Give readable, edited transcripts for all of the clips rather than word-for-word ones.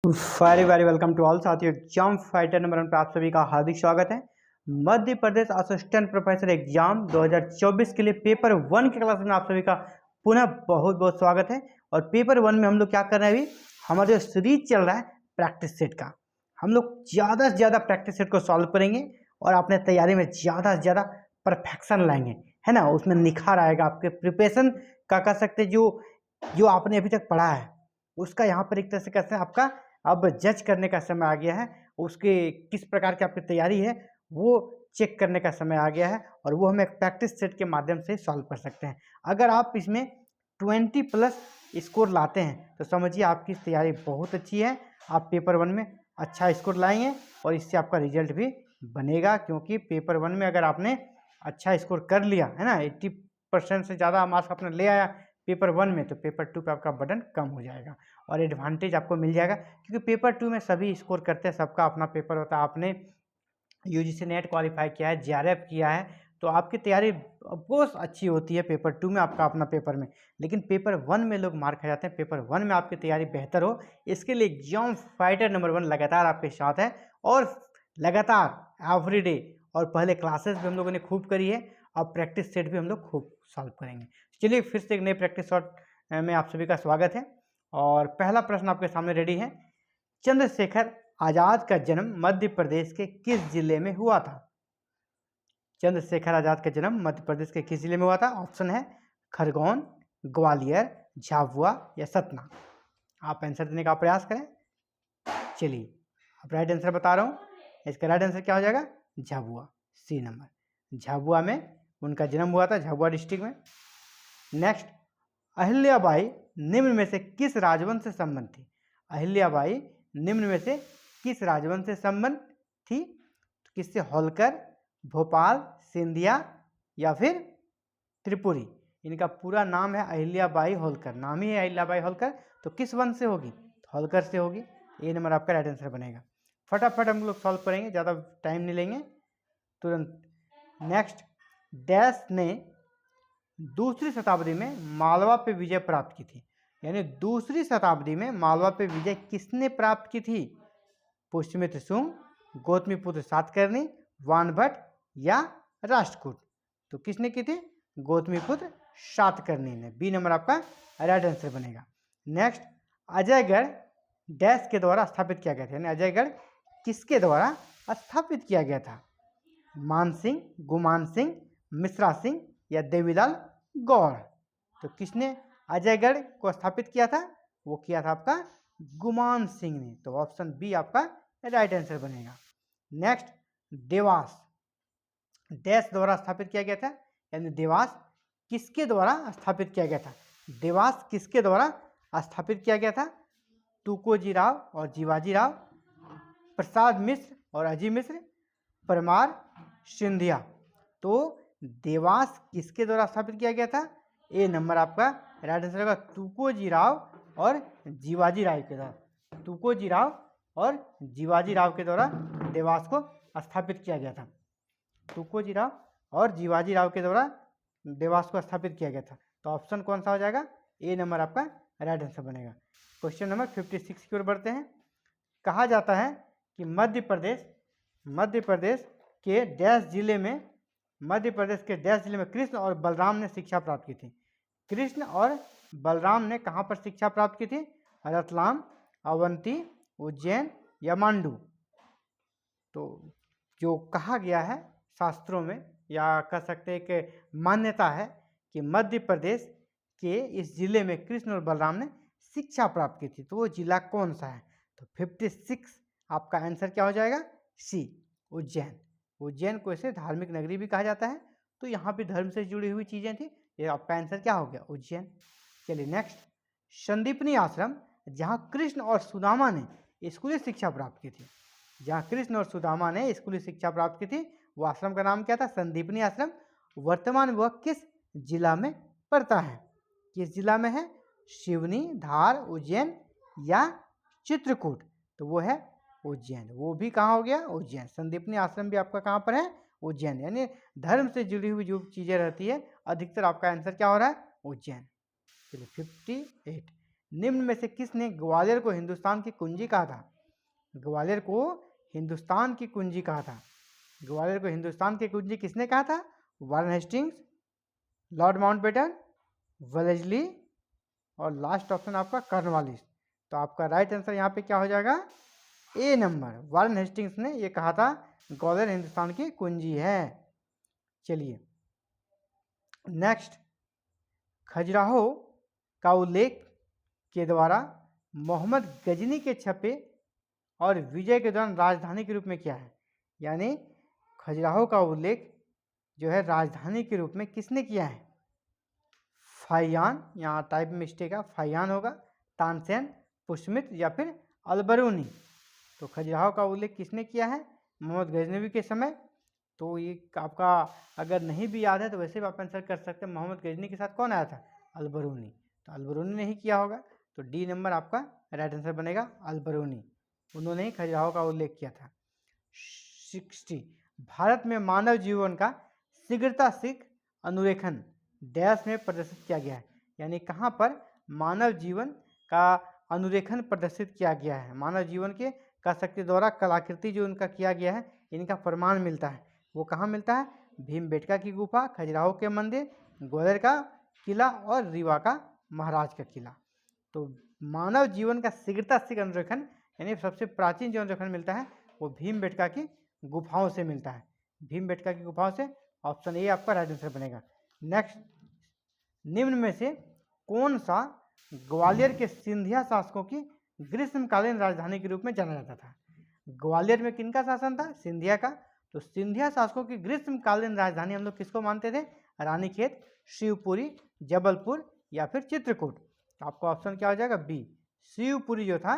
Very very welcome to all साथियों। Exam fighter number 1 पे आप सभी का हार्दिक स्वागत है। Madhya Pradesh assistant professor exam 2024 के लिए पेपर 1 के क्लास में आप सभी का पुनः बहुत बहुत स्वागत है। और पेपर 1 में हम लोग क्या कर रहे हैं, अभी हमारा जो सीरीज चल रहा है प्रैक्टिस सेट का, हम लोग ज़्यादा से ज़्यादा प्रैक्टिस सेट को सॉल्व करेंगे और अपने तैयारी में ज़्यादा से ज़्यादा परफेक्शन लाएंगे, है ना। उसमें निखार आएगा, आपके प्रिपरेशन का कह सकते जो जो आपने अभी तक पढ़ा है उसका यहाँ पर एक तरह से कहते हैं आपका अब जज करने का समय आ गया है। उसके किस प्रकार की आपकी तैयारी है वो चेक करने का समय आ गया है, और वो हम एक प्रैक्टिस सेट के माध्यम से सॉल्व कर सकते हैं। अगर आप इसमें 20+ स्कोर लाते हैं तो समझिए आपकी तैयारी बहुत अच्छी है। आप पेपर 1 में अच्छा स्कोर लाएंगे और इससे आपका रिजल्ट भी बनेगा, क्योंकि पेपर 1 में अगर आपने अच्छा स्कोर कर लिया है ना, 80% से ज़्यादा मार्क्स आपने ले आया पेपर 1 में, तो पेपर 2 पे आपका बर्डन कम हो जाएगा और एडवांटेज आपको मिल जाएगा, क्योंकि पेपर 2 में सभी स्कोर करते हैं, सबका अपना पेपर होता है। आपने यूजीसी नेट क्वालिफाई किया है, जेआरएफ किया है, तो आपकी तैयारी ऑफकोर्स अच्छी होती है पेपर 2 में, आपका अपना पेपर में। लेकिन पेपर 1 में लोग मार खा जाते हैं। पेपर 1 में आपकी तैयारी बेहतर हो, इसके लिए एग्जाम फाइटर नंबर 1 लगातार आपके साथ है, और लगातार एवरीडे, और पहले क्लासेस भी हम लोगों ने खूब करी है, अब प्रैक्टिस सेट भी हम लोग खूब सॉल्व करेंगे। चलिए फिर से एक नए प्रैक्टिस शॉट में आप सभी का स्वागत है। और पहला प्रश्न आपके सामने रेडी है। चंद्रशेखर आजाद का जन्म मध्य प्रदेश के किस जिले में हुआ था? चंद्रशेखर आजाद का जन्म मध्य प्रदेश के किस जिले में हुआ था? ऑप्शन है खरगोन, ग्वालियर, झाबुआ या सतना। आप आंसर देने का प्रयास करें। चलिए अब राइट आंसर बता रहा हूँ। इसका राइट आंसर क्या हो जाएगा? झाबुआ, सी नंबर। झाबुआ में उनका जन्म हुआ था, झाबुआ डिस्ट्रिक्ट में। नेक्स्ट, अहिल्याबाई निम्न में से किस राजवंश से संबंध थी? अहिल्याबाई निम्न में से किस राजवंश से संबंध थी? तो किससे? होलकर, भोपाल, सिंधिया या फिर त्रिपुरी। इनका पूरा नाम है अहिल्याबाई होलकर, नाम ही है अहिल्याबाई होलकर, तो किस वंश से होगी? होलकर से होगी। ए नंबर आपका राइट आंसर बनेगा। फटाफट हम लोग सॉल्व करेंगे, ज़्यादा टाइम नहीं लेंगे, तुरंत। नेक्स्ट, डैश ने दूसरी शताब्दी में मालवा पे विजय प्राप्त की थी? यानी दूसरी शताब्दी में मालवा पे विजय किसने प्राप्त की थी? पुष्यमित्र शुंग, गौतमीपुत्र सातकर्णी, वानभट्ट या राष्ट्रकूट। तो किसने की थी? गौतमीपुत्र सातकर्णी ने। बी नंबर आपका राइट आंसर बनेगा। नेक्स्ट, अजयगढ़ डैश के द्वारा स्थापित किया गया था? यानी अजयगढ़ किसके द्वारा स्थापित किया गया था? मान सिंह, गुमान सिंह, मिश्रा सिंह या देवीलाल गौड़। तो किसने अजयगढ़ को स्थापित किया था? वो किया था आपका गुमान सिंह ने। तो ऑप्शन बी आपका राइट आंसर बनेगा। नेक्स्ट, देवास डैश द्वारा स्थापित किया गया था? यानी देवास किसके द्वारा स्थापित किया गया था? देवास किसके द्वारा स्थापित किया गया था? तुकोजी राव और जीवाजी राव, प्रसाद मिश्र और अजय मिश्र, परमार, सिंधिया। तो देवास किसके द्वारा स्थापित किया गया था? ए नंबर आपका राइट आंसर होगा तुकोजी राव और जीवाजी राव के द्वारा। तुकोजी राव और जीवाजी राव के द्वारा देवास को स्थापित किया गया था। तुकोजी राव और जीवाजी राव के द्वारा देवास को स्थापित किया गया था। तो ऑप्शन कौन सा हो जाएगा? ए नंबर आपका राइट आंसर बनेगा। क्वेश्चन नंबर 56 की ओर बढ़ते हैं। कहा जाता है कि मध्य प्रदेश के डैश जिले में कृष्ण और बलराम ने शिक्षा प्राप्त की थी? कृष्ण और बलराम ने कहाँ पर शिक्षा प्राप्त की थी? रतलाम, अवंती, उज्जैन या मांडू। तो जो कहा गया है शास्त्रों में, या कह सकते हैं कि मान्यता है कि मध्य प्रदेश के इस जिले में कृष्ण और बलराम ने शिक्षा प्राप्त की थी, तो वो जिला कौन सा है? तो 56 आपका आंसर क्या हो जाएगा? सी, उज्जैन। उज्जैन को इसे धार्मिक नगरी भी कहा जाता है, तो यहाँ पे धर्म से जुड़ी हुई चीजें थी। ये आपका आंसर क्या हो गया? उज्जैन। चलिए नेक्स्ट, संदीपनी आश्रम जहाँ कृष्ण और सुदामा ने स्कूली शिक्षा प्राप्त की थी, जहाँ कृष्ण और सुदामा ने स्कूली शिक्षा प्राप्त की थी, वो आश्रम का नाम क्या था? संदीपनी आश्रम। वर्तमान वह किस जिला में पड़ता है? किस जिला में है? सिवनी, धार, उज्जैन या चित्रकूट। तो वो है उज्जैन। वो भी कहाँ हो गया? उज्जैन। संदीपनी आश्रम भी आपका कहाँ पर है? उज्जैन। यानी धर्म से जुड़ी हुई जो चीजें रहती है अधिकतर आपका आंसर क्या हो रहा है? उज्जैन। चलिए 58, निम्न में से किसने ग्वालियर को हिंदुस्तान की कुंजी कहा था? ग्वालियर को हिंदुस्तान की कुंजी कहा था। ग्वालियर को हिंदुस्तान की कुंजी किसने कहा था? Warren Hastings, Lord Mountbatten, Wellesley और लास्ट ऑप्शन आपका कॉर्नवालिस। तो आपका राइट आंसर यहाँ पे क्या हो जाएगा? ए नंबर, वारेन हेस्टिंग्स ने ये कहा था ग्वालियर हिंदुस्तान की कुंजी है। चलिए नेक्स्ट, खजुराहो का उल्लेख के द्वारा मोहम्मद गजनी के छपे और विजय के दौरान राजधानी के रूप में क्या है? यानी खजुराहो का उल्लेख जो है राजधानी के रूप में किसने किया है? फाहियान, यहाँ टाइप मिस्टेक है, फाहियान होगा, तानसेन, पुष्मित या फिर अलबरूनी। तो खजुराहो का उल्लेख किसने किया है? मोहम्मद गजनवी के समय। तो ये आपका अगर नहीं भी याद है तो वैसे भी आप आंसर कर सकते हैं। मोहम्मद गजनी के साथ कौन आया था? अलबरूनी। तो अलबरूनी ने ही किया होगा। तो डी नंबर आपका राइट आंसर बनेगा, अलबरूनी। उन्होंने ही खजुराहो का उल्लेख किया था। 60, भारत में मानव जीवन का शीघ्रता सीख अनुरेखन डैश में प्रदर्शित किया गया है। यानी कहाँ पर मानव जीवन का अनुरेखन प्रदर्शित किया गया है? मानव जीवन के का शक्ति द्वारा कलाकृति जो उनका किया गया है, इनका प्रमाण मिलता है। वो कहाँ मिलता है? भीमबेटका की गुफा, खजुराहो के मंदिर, ग्वालियर का किला और रीवा का महाराज का किला। तो मानव जीवन का शीघ्रता सीख अनुरेखन यानी सबसे प्राचीन जो अनुरेखन मिलता है वो भीमबेटका की गुफाओं से मिलता है। भीमबेटका की गुफाओं से, ऑप्शन ए आपका राइट आंसर बनेगा। नेक्स्ट, निम्न में से कौन सा ग्वालियर के सिंधिया शासकों की ग्रीष्मकालीन राजधानी के रूप में जाना जाता था? ग्वालियर में किनका शासन था? सिंधिया का। तो सिंधिया शासकों की ग्रीष्मकालीन राजधानी हम लोग किसको मानते थे? रानीखेत, शिवपुरी, जबलपुर या फिर चित्रकूट। तो आपका ऑप्शन क्या हो जाएगा? बी, शिवपुरी जो था,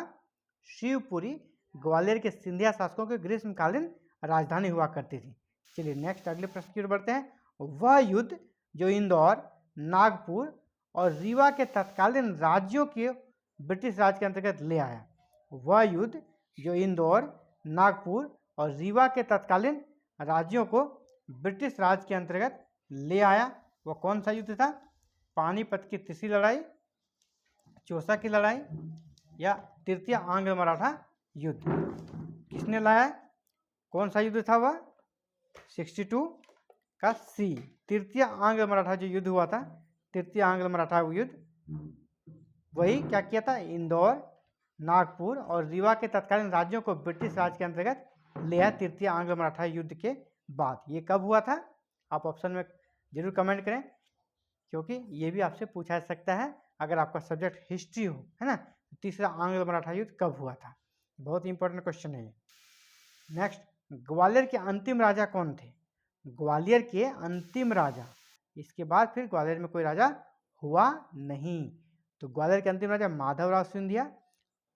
शिवपुरी ग्वालियर के सिंधिया शासकों की ग्रीष्मकालीन राजधानी हुआ करती थी। चलिए नेक्स्ट अगले प्रश्न की ओर बढ़ते हैं। वह युद्ध जो इंदौर, नागपुर और रीवा के तत्कालीन राज्यों के ब्रिटिश राज के अंतर्गत ले आया। वह युद्ध जो इंदौर, नागपुर और रीवा के तत्कालीन राज्यों को ब्रिटिश राज के अंतर्गत ले आया, वह कौन सा युद्ध था? पानीपत की तीसरी लड़ाई, चौसा की लड़ाई या तृतीय आंग्ल मराठा युद्ध? किसने लाया? कौन सा युद्ध था वह? 62 का सी, तृतीय आंग्ल मराठा जो युद्ध हुआ था, तृतीय आंग्ल मराठा युद्ध, वही क्या किया था? इंदौर, नागपुर और रीवा के तत्कालीन राज्यों को ब्रिटिश राज के अंतर्गत ले आया तृतीय आंग्ल मराठा युद्ध के बाद। ये कब हुआ था? आप ऑप्शन में जरूर कमेंट करें, क्योंकि ये भी आपसे पूछा जा सकता है अगर आपका सब्जेक्ट हिस्ट्री हो, है ना। तीसरा आंग्ल मराठा युद्ध कब हुआ था? बहुत इंपॉर्टेंट क्वेश्चन है ये। नेक्स्ट, ग्वालियर के अंतिम राजा कौन थे? ग्वालियर के अंतिम राजा, इसके बाद फिर ग्वालियर में कोई राजा हुआ नहीं। तो ग्वालियर के अंतिम राजा माधवराव सिंधिया,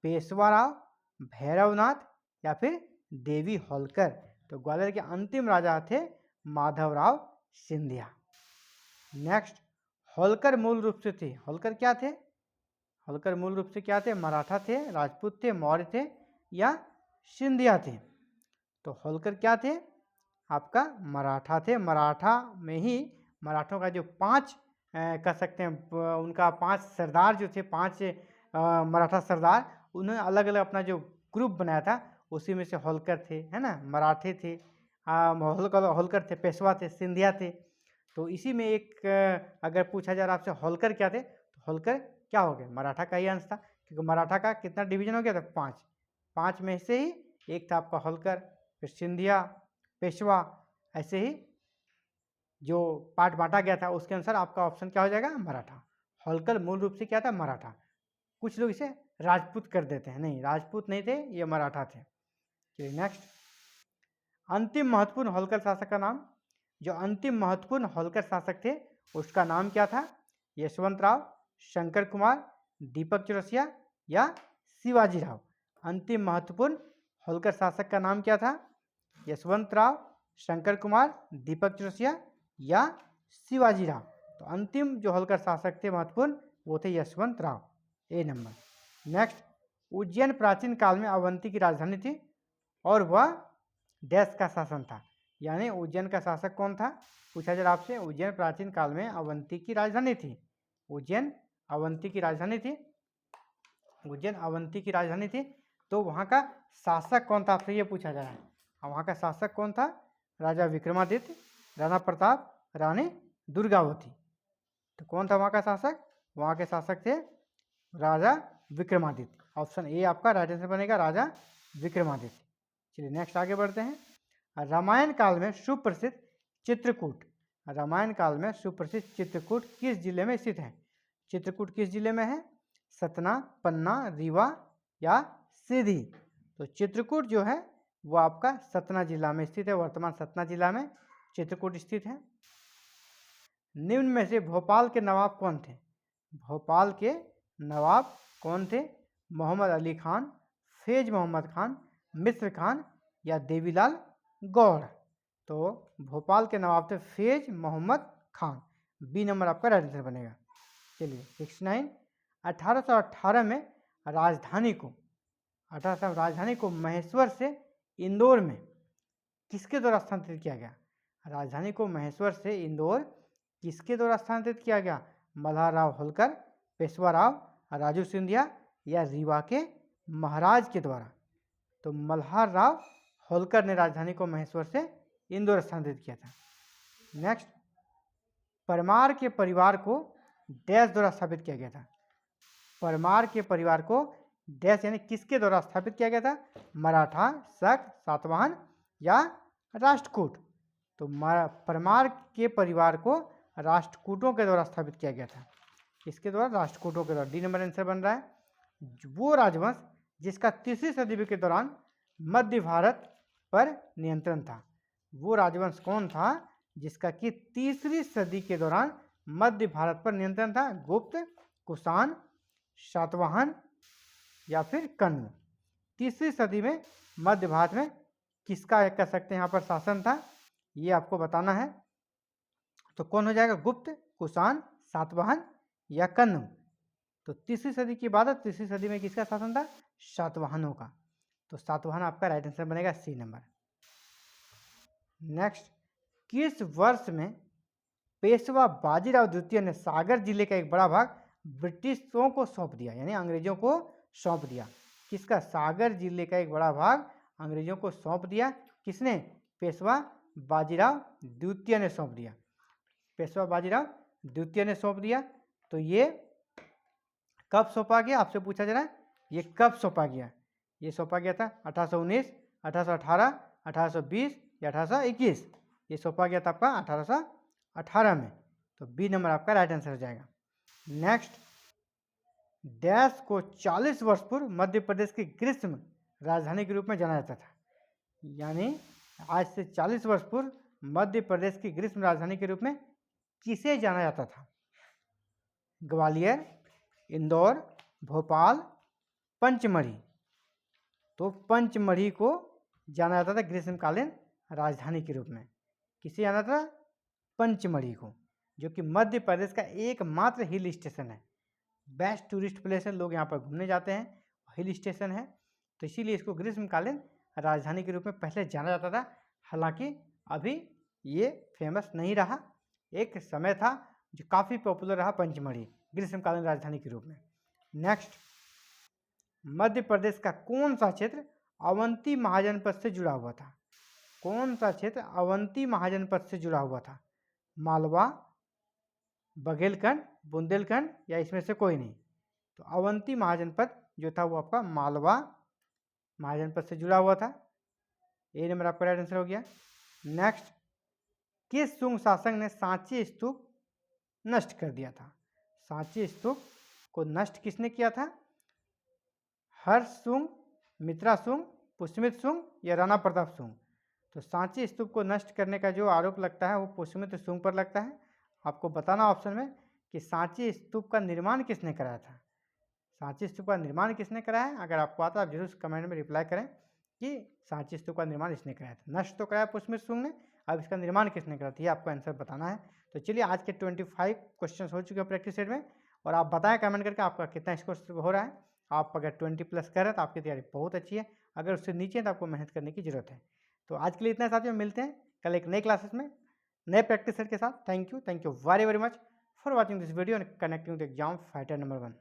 पेशवा राव, भैरवनाथ या फिर देवी होलकर। तो ग्वालियर के अंतिम राजा थे माधवराव सिंधिया। नेक्स्ट, होलकर मूल रूप से थे, होलकर क्या थे? होलकर मूल रूप से क्या थे? मराठा थे, राजपूत थे, मौर्य थे या सिंधिया थे? तो होलकर क्या थे? आपका मराठा थे। मराठा में ही मराठों का जो 5 कह सकते हैं, उनका 5 सरदार जो थे, 5 मराठा सरदार, उन्होंने अलग अलग अपना जो ग्रुप बनाया था, उसी में से होलकर थे, है ना। मराठे थे, होलकर थे, पेशवा थे, सिंधिया थे। तो इसी में एक अगर पूछा जा रहा आपसे होलकर क्या थे, तो होलकर क्या हो गए? मराठा का ही अंश था, क्योंकि मराठा का कितना डिवीजन हो गया था? 5। 5 में से ही एक था आपका होलकर, फिर सिंधिया, पेशवा, ऐसे ही जो पार्ट बांटा गया था उसके अनुसार आपका ऑप्शन क्या हो जाएगा? मराठा। होलकर मूल रूप से क्या था? मराठा। कुछ लोग इसे राजपूत कर देते हैं, नहीं, राजपूत नहीं थे, ये मराठा थे। चलिए नेक्स्ट, अंतिम महत्वपूर्ण होलकर शासक का नाम। जो अंतिम महत्वपूर्ण होलकर शासक थे उसका नाम क्या था? यशवंत राव, शंकर कुमार, दीपक चौरसिया या शिवाजी राव। अंतिम महत्वपूर्ण होलकर शासक का नाम क्या था? यशवंत राव, शंकर कुमार, दीपक चौरसिया या शिवाजी राव। तो अंतिम जो होलकर शासक थे महत्वपूर्ण, वो थे यशवंत राव, ए नंबर। नेक्स्ट, उज्जैन प्राचीन काल में अवंती की राजधानी थी और वह डैश का शासन था। यानी उज्जैन का शासक कौन था? पूछा जरा आपसे। उज्जैन प्राचीन काल में अवंती की राजधानी थी। उज्जैन अवंती की राजधानी थी। उज्जैन अवंती की राजधानी थी। तो वहाँ का शासक कौन था, आपसे ये पूछा जा रहा है। और वहाँ का शासक कौन था, राजा विक्रमादित्य, राणा प्रताप, रानी दुर्गावती। तो कौन था वहाँ का शासक, वहाँ के शासक थे राजा विक्रमादित्य। ऑप्शन ए आपका राइट आंसर बनेगा, राजा विक्रमादित्य। चलिए नेक्स्ट आगे बढ़ते हैं। रामायण काल में सुप्रसिद्ध चित्रकूट, रामायण काल में सुप्रसिद्ध चित्रकूट किस जिले में स्थित है। चित्रकूट किस जिले में है, सतना, पन्ना, रीवा या सीधी। तो चित्रकूट जो है वो आपका सतना जिला में स्थित है, वर्तमान सतना जिला में चित्रकूट स्थित है। निम्न में से भोपाल के नवाब कौन थे, भोपाल के नवाब कौन थे, मोहम्मद अली खान, फैज मोहम्मद खान, मिस्र खान या देवीलाल गौड़। तो भोपाल के नवाब थे फैज मोहम्मद खान, बी नंबर आपका राइट आंसर बनेगा। चलिए 69, 1818 में राजधानी को महेश्वर से इंदौर में किसके द्वारा स्थानांतरित किया गया। राजधानी को महेश्वर से इंदौर किसके द्वारा स्थानांतरित किया गया, मल्हार राव होलकर, पेशवा राव, राजू सिंधिया या रीवा के महाराज के द्वारा। तो मल्हार राव होलकर ने राजधानी को महेश्वर से इंदौर स्थानांतरित किया था। नेक्स्ट, परमार के परिवार को डैश द्वारा स्थापित किया गया था। परमार के परिवार को डैश यानी किसके द्वारा स्थापित किया गया था, मराठा, शक, सातवाहन या राष्ट्रकूट। तो परमार के परिवार को राष्ट्रकूटों के द्वारा स्थापित किया गया था। किसके द्वारा, राष्ट्रकूटों के द्वारा, डी नंबर आंसर बन रहा है। वो राजवंश जिसका तीसरी सदी के दौरान मध्य भारत पर नियंत्रण था। वो राजवंश कौन था जिसका कि तीसरी सदी के दौरान मध्य भारत पर नियंत्रण था, गुप्त, कुषाण, सातवाहन या फिर कण्व। तीसरी सदी में मध्य भारत में किसका कह सकते हैं यहाँ पर शासन था, ये आपको बताना है। तो कौन हो जाएगा, गुप्त, कुषाण, सातवाहन या कण्व। तो तीसरी सदी की बात है, तीसरी सदी में किसका शासन था, सातवाहनों का। तो सातवाहन आपका राइट आंसर बनेगा, सी नंबर। नेक्स्ट, किस वर्ष में पेशवा बाजीराव द्वितीय ने सागर जिले का एक बड़ा भाग ब्रिटिशों को सौंप दिया, यानी अंग्रेजों को सौंप दिया। किसका, सागर जिले का एक बड़ा भाग अंग्रेजों को सौंप दिया। किसने, पेशवा बाजीराव द्वितीय ने सौंप दिया, पेशवा बाजीराव द्वितीय ने सौंप दिया। तो ये कब सौंपा गया, आपसे पूछा जा रहा है, ये कब सौंपा गया। ये सौंपा गया था 1819, 1818, 1820 या 1821। ये सौंपा गया था आपका 1818 में। तो बी नंबर आपका राइट आंसर हो जाएगा। नेक्स्ट, डैश को 40 वर्ष पूर्व मध्य प्रदेश की ग्रीष्म राजधानी के रूप में जाना जाता था। यानी आज से 40 वर्ष पूर्व मध्य प्रदेश की ग्रीष्म राजधानी के रूप में किसे जाना जाता था, ग्वालियर, इंदौर, भोपाल, पंचमढ़ी। तो पंचमढ़ी को जाना जाता था ग्रीष्मकालीन राजधानी के रूप में। किसे जाना था, पंचमढ़ी को, जो कि मध्य प्रदेश का एकमात्र हिल स्टेशन है। बेस्ट टूरिस्ट प्लेस है, लोग यहाँ पर घूमने जाते हैं, हिल स्टेशन है। तो इसीलिए इसको ग्रीष्मकालीन राजधानी के रूप में पहले जाना जाता था। हालांकि अभी ये फेमस नहीं रहा, एक समय था जो काफ़ी पॉपुलर रहा पंचमढ़ी ग्रीष्मकालीन राजधानी के रूप में। नेक्स्ट, मध्य प्रदेश का कौन सा क्षेत्र अवंती महाजनपद से जुड़ा हुआ था। कौन सा क्षेत्र अवंती महाजनपद से जुड़ा हुआ था, मालवा, बघेलखंड, बुंदेलखंड या इसमें से कोई नहीं। तो अवंती महाजनपद जो था वो आपका मालवा महाजनपद से जुड़ा हुआ था। ए नंबर आपका राइट आंसर हो गया। नेक्स्ट, किस शुंग शासक ने सांची स्तूप नष्ट कर दिया था। सांची स्तूप को नष्ट किसने किया था, हर्ष शुंग, मित्रा शुंग, पुष्यमित्र शुंग या राणा प्रताप शुंग। तो सांची स्तूप को नष्ट करने का जो आरोप लगता है वो पुष्यमित्र शुंग पर लगता है। आपको बताना ऑप्शन में कि सांची स्तूप का निर्माण किसने कराया था। सांची स्तूप का निर्माण किसने कराया है, अगर आपको आता है आप जरूर कमेंट में रिप्लाई करें कि सांची स्तूप का निर्माण इसने कराया था। नष्ट तो कराया पुष्यमित्र शुंग ने, अब इसका निर्माण किसने कराया था, ये आपको आंसर बताना है। तो चलिए आज के 25 क्वेश्चन हो चुके हैं प्रैक्टिस सेट में, और आप बताएं कमेंट करके आपका कितना स्कोर हो रहा है। आप अगर 20+ कर रहे हैं तो आपकी तैयारी बहुत अच्छी है, अगर उससे नीचे है तो आपको मेहनत करने की जरूरत है। तो आज के लिए इतना साथियों, मिलते हैं कल एक नए क्लासेस में नए प्रैक्टिस सेट के साथ। Thank you very very much for watching this video and connecting the exam fighter number 1।